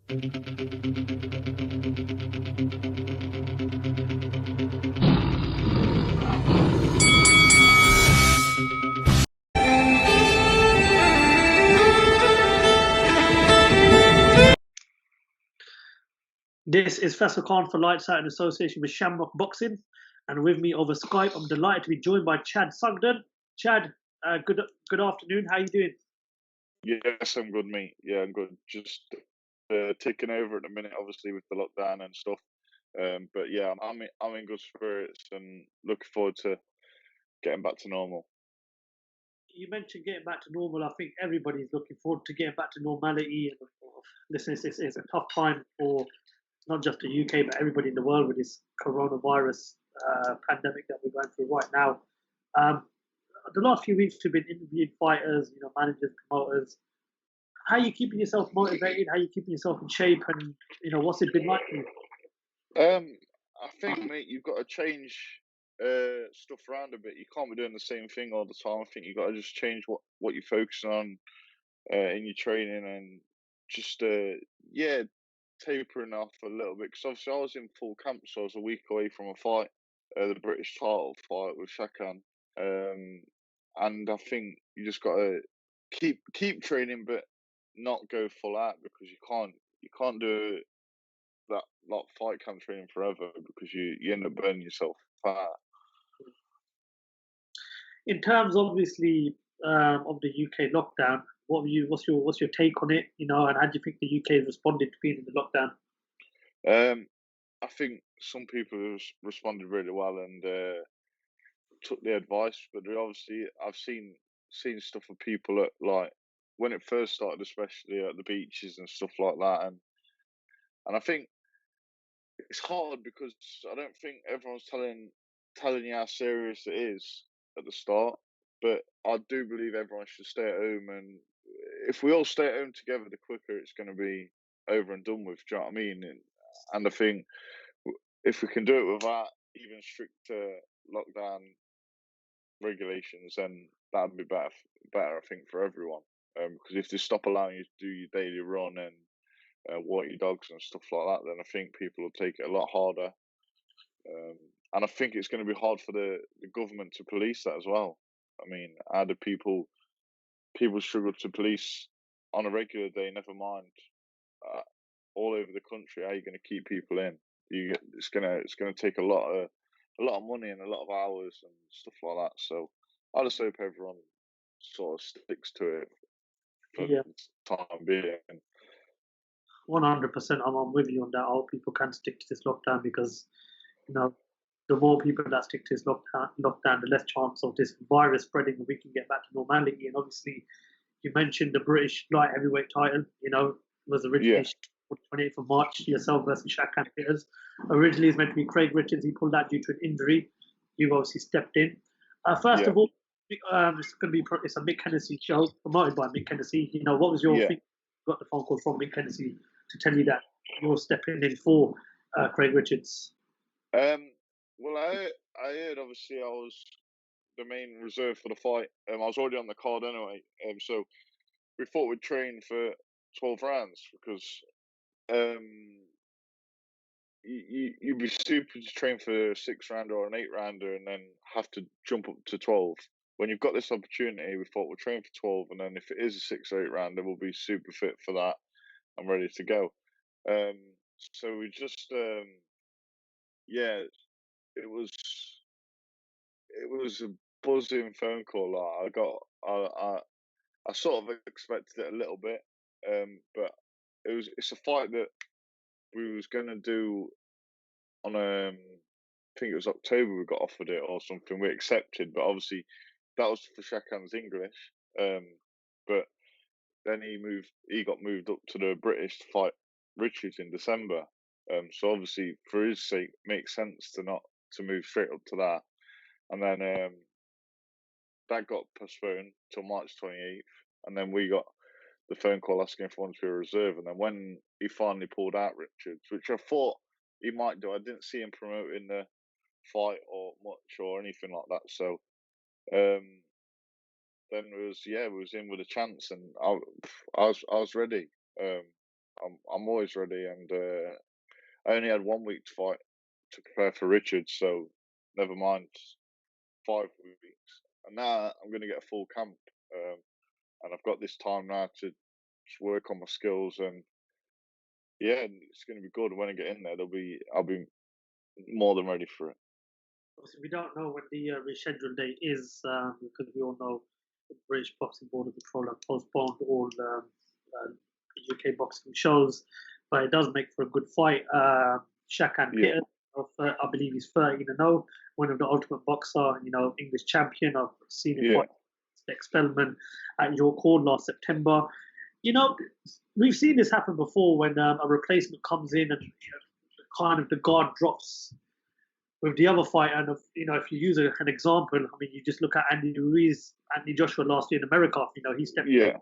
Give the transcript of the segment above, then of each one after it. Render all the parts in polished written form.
This is FAISAL Khan for Lights Out in association with Shamrock Boxing, and with me over Skype, I'm delighted to be joined by Chad Sugden. Chad, good afternoon. How you doing? Yes, I'm good, mate. Yeah, I'm good. Just taking over at the minute, obviously with the lockdown and stuff. But yeah, I'm in good spirits and looking forward to getting back to normal. You mentioned getting back to normal. I think everybody's looking forward to getting back to normality. And listen, it's a tough time for not just the UK but everybody in the world with this coronavirus pandemic that we're going through right now. Um, the last few weeks, we've been interviewing fighters, managers, promoters. How are you keeping yourself motivated? How are you keeping yourself in shape? And what's it been like for you? I think, mate, you've got to change stuff around a bit. You can't be doing the same thing all the time. I think you've got to just change what you're focusing on in your training and just yeah, tapering off a little bit. Because obviously I was in full camp, so I was a week away from a fight, the British title fight with Shakan. And I think you just got to keep training, but not go full out because you can't do that like fight camp training forever because you end up burning yourself fat. In terms, obviously, of the UK lockdown, what's your take on it? And how do you think the UK has responded to being in the lockdown? I think some people responded really well and took the advice, but obviously I've seen stuff of people at like when it first started, especially at the beaches and stuff like that, and I think it's hard because I don't think everyone's telling you how serious it is at the start. But I do believe everyone should stay at home, and if we all stay at home together, the quicker it's going to be over and done with. Do you know what I mean? And I think if we can do it without even stricter lockdown regulations, then that'd be better. I think, for everyone. Because if they stop allowing you to do your daily run and walk your dogs and stuff like that, then I think people will take it a lot harder. And I think it's going to be hard for the government to police that as well. I mean, how do people struggle to police on a regular day? Never mind all over the country. How are you going to keep people in? It's gonna take a lot of money and a lot of hours and stuff like that. So I just hope everyone sort of sticks to it for Yeah, the time being. 100%. I'm with you on that. I hope people can stick to this lockdown because the more people that stick to this lockdown, the less chance of this virus spreading, and we can get back to normality. And obviously, you mentioned the British light heavyweight title. Was originally Yeah. 28th of March. Yourself versus Shakan Hitters. Originally, it's meant to be Craig Richards. He pulled out due to an injury. You've obviously stepped in. First Yeah. of all, it's a Mick Hennessy show promoted by Mick Hennessy. What was your Yeah. thing? You got the phone call from Mick Hennessy to tell you that you're stepping in for Craig Richards. Well, I heard obviously I was the main reserve for the fight. I was already on the card anyway. So we thought we'd train for 12 rounds because you'd be stupid to train for a 6-rounder or an 8-rounder and then have to jump up to 12. When you've got this opportunity, we thought we'll train for 12, and then if it is a 6 or 8-rounder, we'll be super fit for that and ready to go. So we just yeah, it was a buzzing phone call. Like, I sort of expected it a little bit, but it's a fight that we was gonna do on I think it was October. We got offered it or something. We accepted, but obviously that was for Shakan's English. But then he got moved up to the British to fight Richards in December. So obviously for his sake, makes sense to move straight up to that. And then that got postponed till March 28th, and then we got the phone call asking if he wanted to be a reserve. And then when he finally pulled out Richards, which I thought he might do, I didn't see him promoting the fight or much or anything like that. So then we was in with a chance, and I was ready. I'm always ready, and I only had 1 week to fight to prepare for Richard, so never mind 5 weeks. And now I'm going to get a full camp, um, and I've got this time now to just work on my skills, and yeah, it's going to be good. When I get in there, I'll be more than ready for it. Obviously, we don't know when the rescheduled date is because we all know the British Boxing Board of Control have postponed all UK boxing shows, but it does make for a good fight. Shakan Yeah, I believe he's 13-0, one of the Ultimate Boxer, English champion. I've seen him yeah, fight the Expellman at York Hall last September. We've seen this happen before when a replacement comes in and kind of the guard drops with the other fight. And if you use an example, I mean, you just look at Anthony Joshua last year in America. He stepped yeah.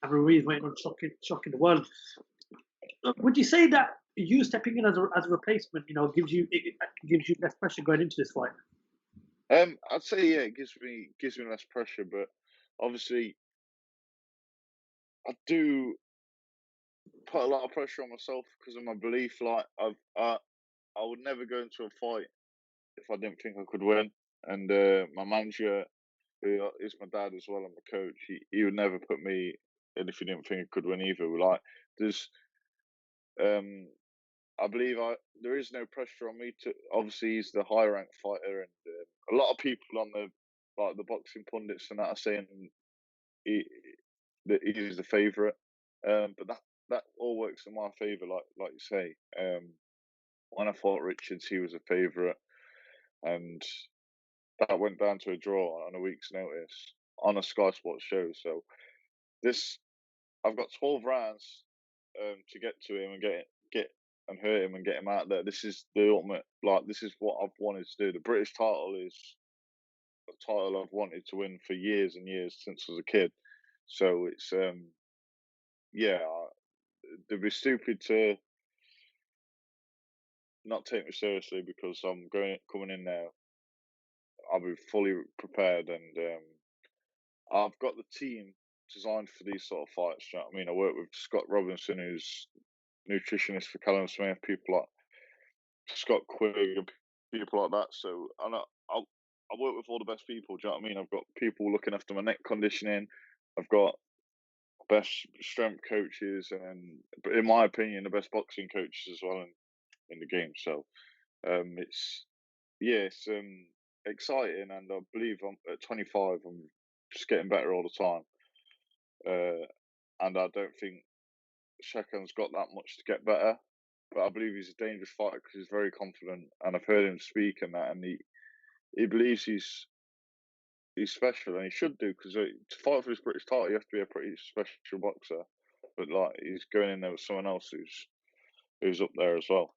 and Ruiz went on shocking the world. Would you say that you stepping in as a replacement, gives you less pressure going into this fight? I'd say yeah, it gives me less pressure, but obviously I do put a lot of pressure on myself because of my belief. Like I would never go into a fight if I didn't think I could win. And my manager, who is my dad as well, and my coach, he would never put me in if he didn't think I could win either. Like there's, I believe there is no pressure on me to. Obviously, he's the high ranked fighter, and a lot of people on the boxing pundits and that are saying he, that he's the favourite. But that all works in my favour, like you say. When I fought Richards, he was a favourite, and that went down to a draw on a week's notice on a Sky Sports show. So this, I've got 12 rounds to get to him and get and hurt him and get him out there. This is the ultimate. Like this is what I've wanted to do. The British title is a title I've wanted to win for years and years since I was a kid. So it's yeah, they'd be stupid to not take me seriously because I'm coming in now. I'll be fully prepared, and I've got the team designed for these sort of fights. Do you know what I mean? I work with Scott Robinson, who's nutritionist for Callum Smith, people like Scott Quigg, and people like that. So I work with all the best people. Do you know what I mean? I've got people looking after my neck conditioning. I've got best strength coaches, and in my opinion, the best boxing coaches as well in the game. So it's exciting, and I believe I'm at 25. I'm just getting better all the time, and I don't think Shakan's got that much to get better. But I believe he's a dangerous fighter because he's very confident, and I've heard him speak and that, and he believes he's special, and he should do because to fight for his British title, you have to be a pretty special boxer. But like he's going in there with someone else who's up there as well.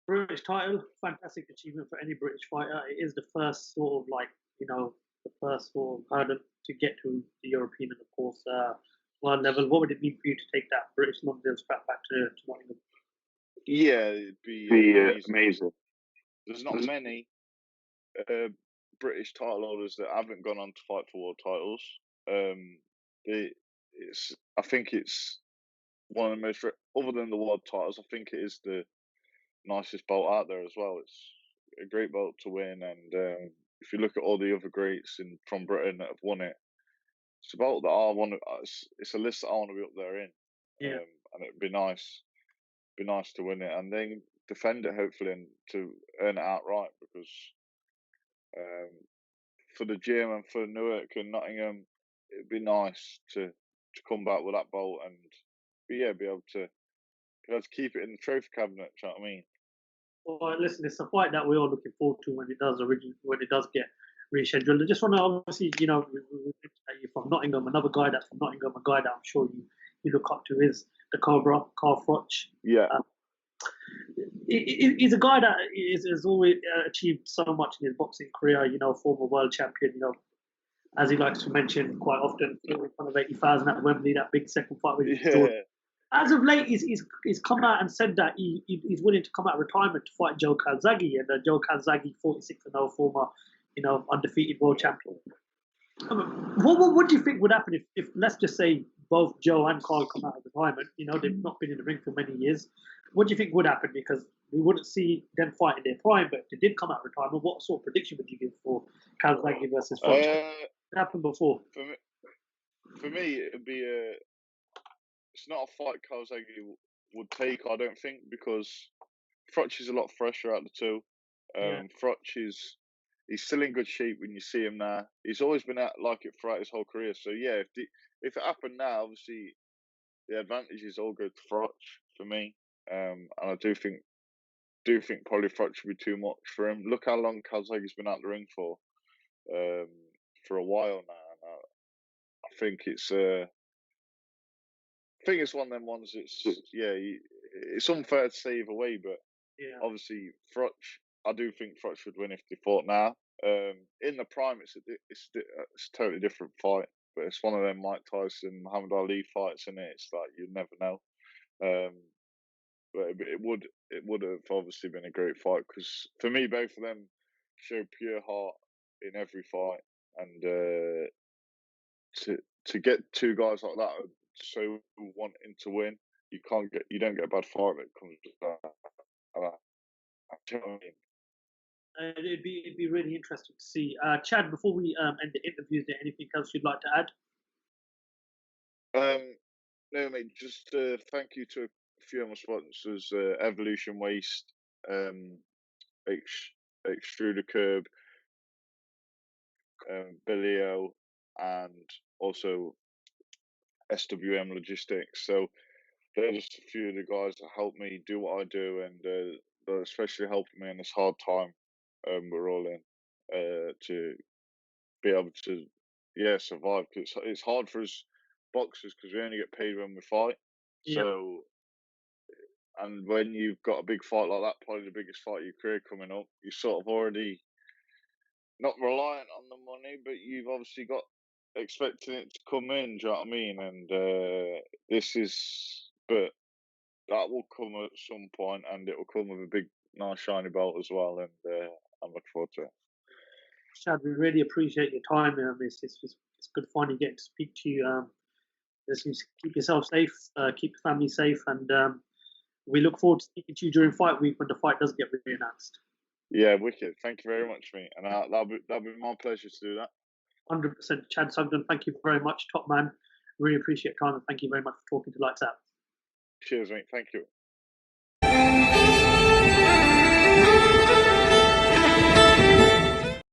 British title, fantastic achievement for any British fighter. It is the first sort of the first sort of hurdle to get to the European and of course world level. What would it mean for you to take that British non-deal strap back to Nottingham? Yeah, it'd be amazing. There's not many British title holders that haven't gone on to fight for world titles. I think it's one of the most, other than the world titles, I think it is the nicest belt out there as well. It's a great belt to win, and if you look at all the other greats from Britain that have won it, it's a belt that I want to. It's a list that I want to be up there in, Yeah. and it'd be nice to win it and then defend it hopefully and to earn it outright because for the gym and for Newark and Nottingham, it'd be nice to come back with that belt and be able to keep it in the trophy cabinet. Do you know what I mean? Well, listen, it's a fight that we're all looking forward to when it does get rescheduled. I just want to obviously, you're from Nottingham, another guy that's from Nottingham, a guy that I'm sure you look up to is the Cobra, Carl Froch. Yeah. He's a guy that has always achieved so much in his boxing career, former world champion, as he likes to mention quite often, in front of 80,000 at Wembley, that big second fight with Jordan. As of late, he's come out and said that he's willing to come out of retirement to fight Joe Calzaghe, and Joe Calzaghe, 46-0, former, undefeated world champion. What do you think would happen if let's just say both Joe and Carl come out of retirement. You know, they've not been in the ring for many years. What do you think would happen? Because we wouldn't see them fight in their prime, but if they did come out of retirement, what sort of prediction would you give for Calzaghe versus Froch? Uh, It happened before. for me, it'd be a. It's not a fight Calzaghe would take, I don't think, because Froch is a lot fresher out the two. Yeah, Froch is he's still in good shape when you see him now. He's always been at like it throughout his whole career. So yeah, if it happened now, obviously the advantages all go to Froch for me. And I do think probably Froch would be too much for him. Look how long Calzaghe's been out the ring um, for a while now. And I think it's one of them ones. It's unfair to say either way, but yeah, obviously Froch. I do think Froch would win if they fought now. In the prime, it's a totally different fight, but it's one of them Mike Tyson, Muhammad Ali fights, and it's like you never know. Um, but it would have obviously been a great fight because for me, both of them show pure heart in every fight, and to get two guys like that so wanting to win, you don't get a bad fight that comes with that. Do you know what I mean? it'd be really interesting to see. Chad, before we end the interview, is there anything else you'd like to add? No, mate. Just thank you to a few of my sponsors: Evolution Waste, um, Extruder Curb, Billio, and also SWM Logistics. So they're just a few of the guys that help me do what I do, and they're especially helping me in this hard time we're all in to be able to survive. Cause it's hard for us boxers because we only get paid when we fight. Yeah, So and when you've got a big fight like that, probably the biggest fight of your career coming up, you're sort of already not reliant on the money, but you've obviously got expecting it to come in. Do you know what I mean? And this is, but that will come at some point, and it will come with a big, nice, shiny belt as well. And I'm looking forward to it. Chad, we really appreciate your time. It's good finally getting to speak to you. Just keep yourself safe, keep your family safe, and we look forward to speaking to you during fight week when the fight does get re-announced. Yeah, wicked. Thank you very much, mate. And that'll be my pleasure to do that. 100%. Chad Sugden, thank you very much, top man. Really appreciate your time, and thank you very much for talking to Lights Out. Cheers, mate. Thank you.